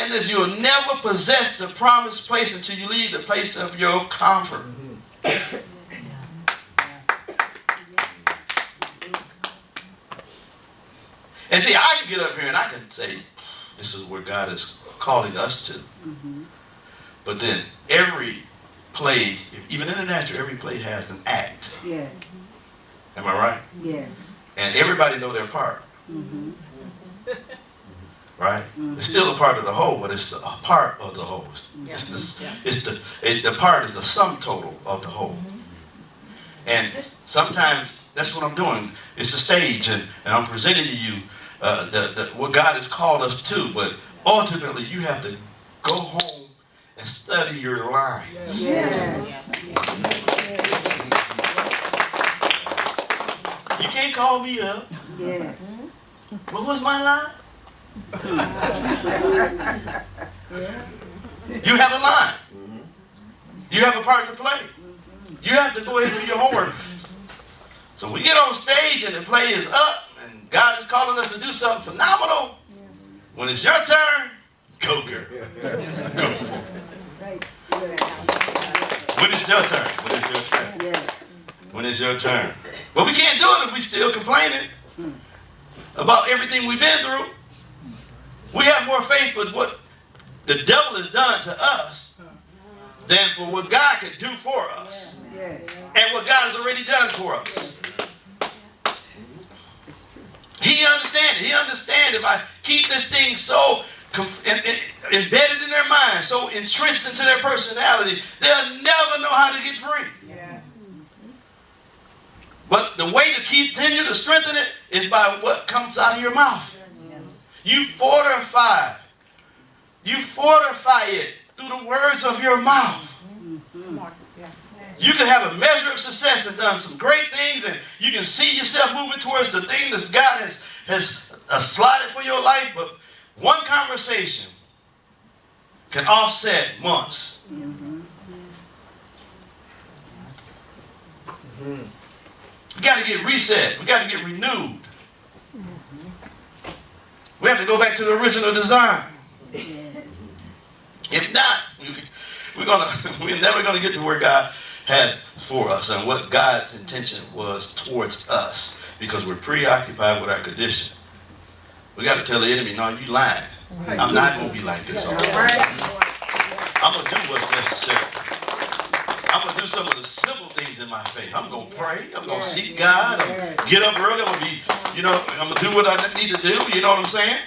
understand this. You will never possess the promised place until you leave the place of your comfort. And see, I can get up here and I can say, this is where God is calling us to. But then every play, even in the natural, every play has an act. Yeah. Am I right? Yeah. And everybody know their part. Right? It's still a part of the whole, but it's a part of the whole. The part is the sum total of the whole. And sometimes that's what I'm doing. It's a stage, and I'm presenting to you what God has called us to. But ultimately, you have to go home and study your lines. You can't call me up. What was my line? You have a line. You have a part to play. You have to go ahead and do your homework. So we get on stage and the play is up and God is calling us to do something phenomenal. When it's your turn, go girl. Go. When it's your turn. When it's your turn. When it's your turn. But we can't do it if we still complaining about everything we've been through. We have more faith with what the devil has done to us than for what God can do for us and what God has already done for us. He understands. He understands if I keep this thing so embedded in their mind, so entrenched into their personality, they'll never know how to get free. But the way to continue to strengthen it is by what comes out of your mouth. You fortify it through the words of your mouth. You can have a measure of success and done some great things, and you can see yourself moving towards the thing that God has slotted for your life, but one conversation can offset months. We got to get reset. We got to get renewed. We have to go back to the original design. If not, we're never going to get to where God has for us and what God's intention was towards us, because we're preoccupied with our condition. We got to tell the enemy, no, you lying. I'm not going to be like this all the time. I'm going to do what's necessary. I'm going to do some of the simple things in my faith. I'm going to pray. I'm going to seek God. I'm going to get up early. I'm going to be, I'm going to do what I need to do. You know what I'm saying?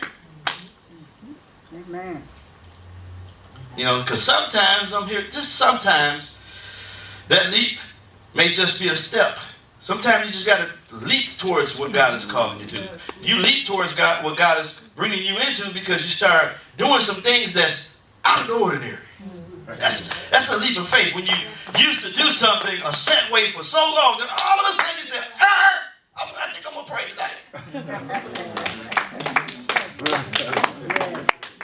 Amen. Because sometimes I'm here, just sometimes, that leap may just be a step. Sometimes you just got to leap towards what God is calling you to. You leap towards what God is bringing you into because you start doing some things that's out of the ordinary. That's a leap of faith. When you used to do something a set way for so long, then all of a sudden you say, I think I'm going to pray tonight.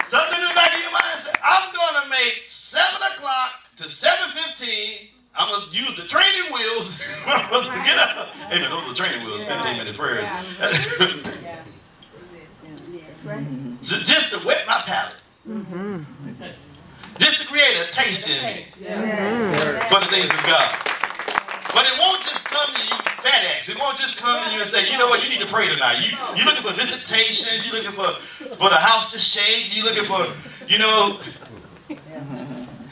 Something in the back of your mind says, I'm going to make 7 o'clock to 7:15. I'm going to use the training wheels. I'm going to get up. Amen. Those are the training wheels, 15-minute prayers. So just to whet my palate. Just to create a taste in me for the things of God. But it won't just come to you, FedEx. It won't just come to you and say, you know what, you need to pray tonight. You're looking for visitations. You're looking for the house to shake. You're looking for,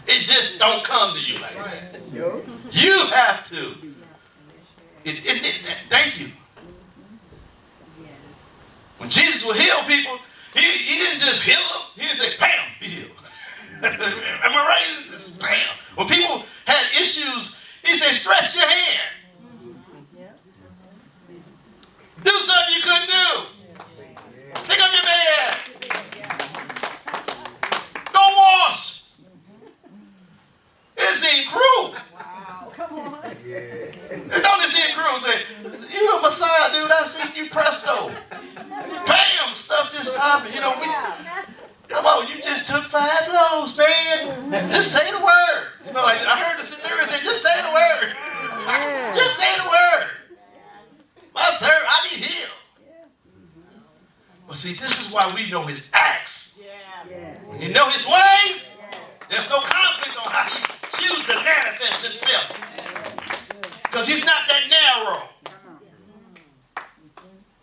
it just don't come to you like that. You have to. Thank you. When Jesus would heal people, he didn't just heal them. He didn't say, bam, be healed. Am I right? It's bam. When people had issues, he said, stretch your hand. Do something you couldn't do. Pick up your bed. Go wash. It seemed cruel. Come on. Don't it seem cruel? Say, you a Messiah, dude. I seen you presto. Bam, stuff just popping. Come on, you just took 5 loaves, man. Just say the word. Like I heard the centurion say, just say the word. Just say the word. My sir, I be healed. But see, this is why we know his acts. You know his ways? There's no conflict on how he chooses to manifest himself. Because he's not that narrow.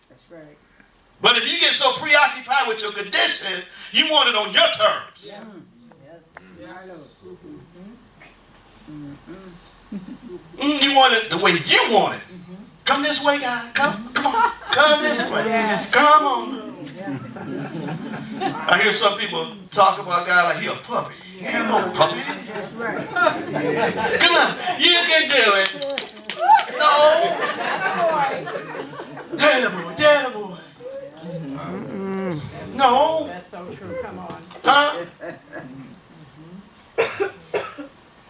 That's right. But if you get so preoccupied with your condition, you want it on your terms. Yes. Yes. I know. You want it the way you want it. Come this way, guy. Come on. Come this way. Come on. I hear some people talk about God like he a puppy. He ain't no puppy. That's right. Come on. You can do it. No. Daddy boy. Daddy boy. No. That's so true. Come on. Huh?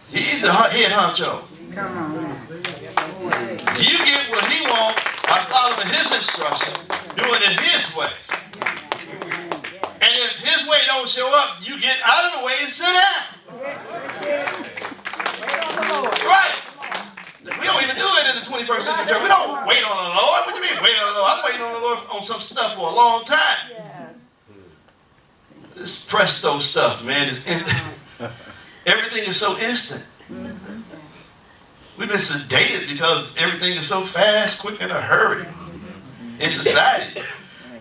He's the head honcho. Come on. You get what he wants by following his instruction, doing it his way. And if his way don't show up, you get out of the way and sit down. Right. We don't even do it in the 21st century church. We don't wait on the Lord. What do you mean wait on the Lord? I'm waiting on the Lord on some stuff for a long time. This presto stuff, man. Everything is so instant. We've been sedated because everything is so fast, quick, in a hurry. In society,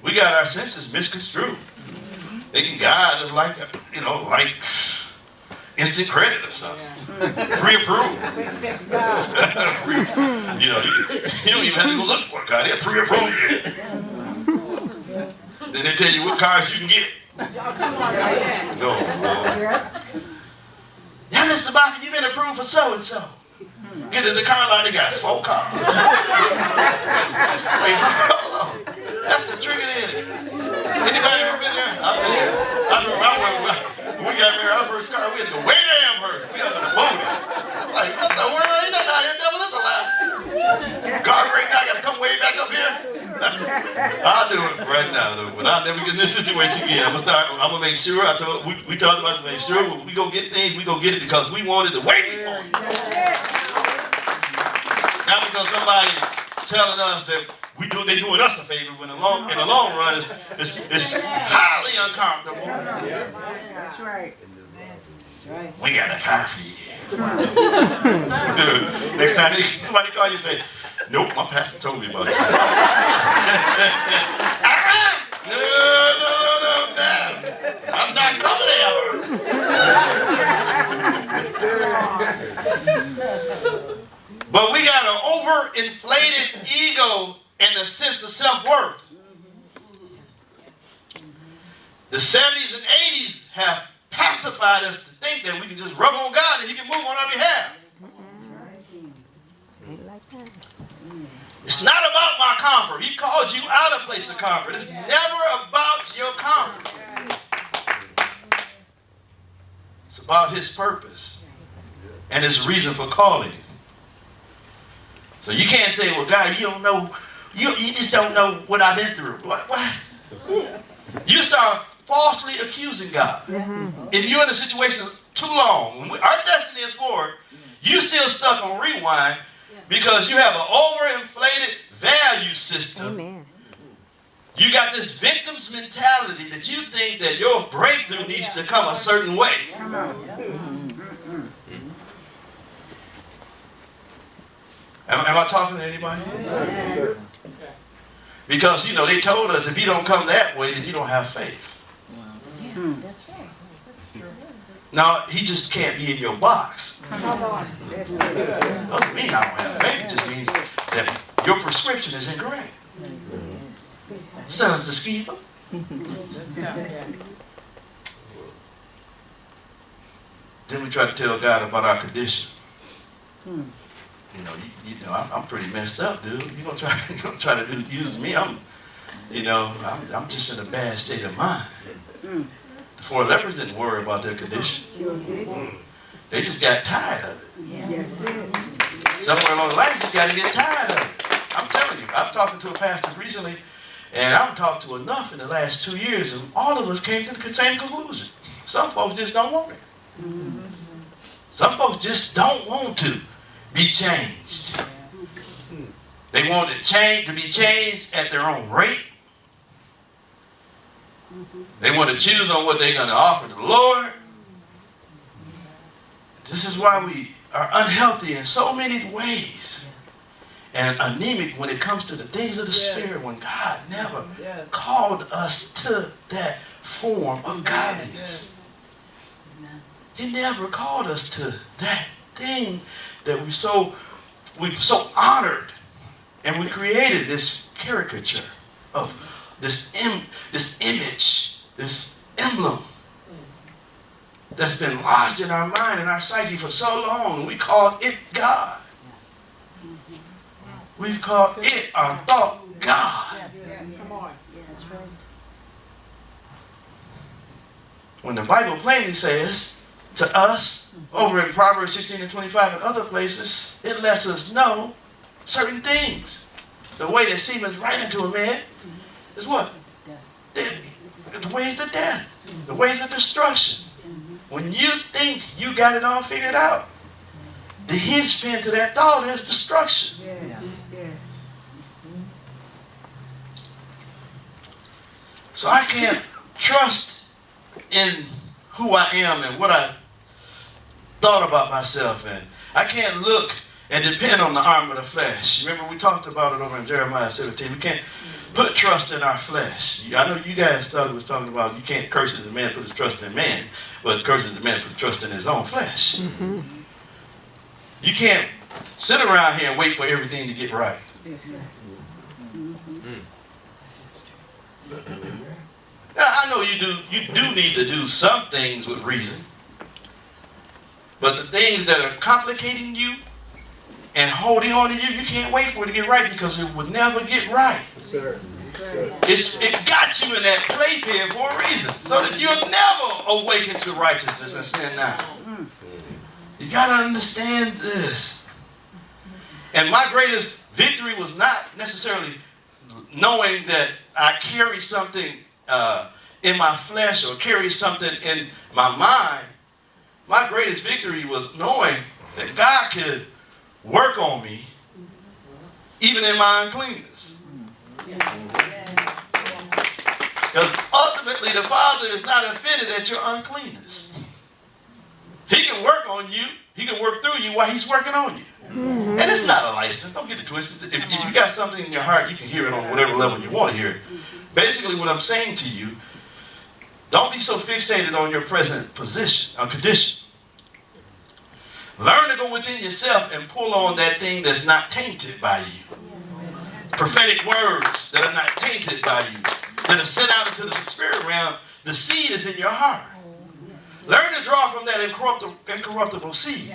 we got our senses misconstrued. They can guide us like, like instant credit or something. Pre-approved. You don't even have to go look for a car. They're pre-approved. Then they tell you what cars you can get. Go, Lord. Yeah, Mr. Barker, you've been approved for so-and-so. Get in the car line, they got 4 cars. Like, hold on. That's the trick of it. Anybody ever been there? I've been there. When we got married, our first car, we had to go way to Amherst. We had to go to bonus. Like, what the world? Ain't nothing out here, devil is alive. Car great guy, got to come way back up here. I'll do it right now, though. But I'll never get in this situation again. I'm gonna make sure. We talked about to make sure when we go get things, we go get it because we want it the way we want it. Not because somebody telling us that they doing us a favor when in the long run it's highly uncomfortable. That's right. We got a car for you. Next time somebody call you and say, nope, my pastor told me about it. No. I'm not coming ever. But we got an overinflated ego and a sense of self-worth. The 70s and 80s have pacified us to think that we can just rub on God and he can move on our behalf. It's not about my comfort. He called you out of place of comfort. It's never about your comfort. It's about his purpose and his reason for calling you. So you can't say, well, God, you don't know, you just don't know what I've been through. What? You start falsely accusing God. If you're in a situation too long, when our destiny is forward, you still stuck on rewind because you have an overinflated value system. Amen. You got this victim's mentality that you think that your breakthrough needs to come a certain way. Am I talking to anybody? Yes. Because, they told us if you don't come that way, then you don't have faith. That's right. Now, he just can't be in your box. Come on. Doesn't mean I don't have faith. It just means that your prescription is incorrect. Son's the skeeper. Then we try to tell God about our condition. I'm pretty messed up, dude. You're gonna try to use me. I'm just in a bad state of mind. The 4 lepers didn't worry about their condition. They just got tired of it. Somewhere along the line, you just got to get tired of it. I'm telling you, I'm talking to a pastor recently, and I've talked to enough in the last 2 years, and all of us came to the same conclusion. Some folks just don't want it. Some folks just don't want to be changed. They want it to be changed at their own rate. They want to choose on what they're going to offer the Lord. This is why we are unhealthy in so many ways. And anemic when it comes to the things of the Spirit, when God never called us to that form of godliness. He never called us to that thing that we've so honored. And we created this caricature of this image, this emblem that's been lodged in our mind and our psyche for so long. We called it God. We've called it our thought God. Come on. When the Bible plainly says to us, over in Proverbs 16 and 25 and other places, it lets us know certain things. The way that seems right into a man is what? The ways of death. The ways of destruction. When you think you got it all figured out, the hinge pin to that thought is destruction. So I can't trust in who I am and what I thought about myself. And I can't look and depend on the arm of the flesh. Remember, we talked about it over in Jeremiah 17. We can't put trust in our flesh. I know you guys thought it was talking about you can't curse the man put his trust in man, but curses the man put trust in his own flesh. You can't sit around here and wait for everything to get right. Now, I know you do need to do some things with reason. But the things that are complicating you and holding on to you, you can't wait for it to get right because it would never get right. It got you in that playpen for a reason, so that you'll never awaken to righteousness and sin now. You got to understand this. And my greatest victory was not necessarily knowing that I carry something in my flesh or carry something in my mind. My greatest victory was knowing that God could work on me even in my uncleanness. Because ultimately the Father is not offended at your uncleanness. He can work on you. He can work through you while he's working on you. And it's not a license. Don't get it twisted. If you got something in your heart, you can hear it on whatever level you want to hear it. Basically what I'm saying to you, don't be so fixated on your present position or condition. Learn to go within yourself and pull on that thing that's not tainted by you. Prophetic words that are not tainted by you, that are sent out into the spirit realm. The seed is in your heart. Learn to draw from that incorruptible seed.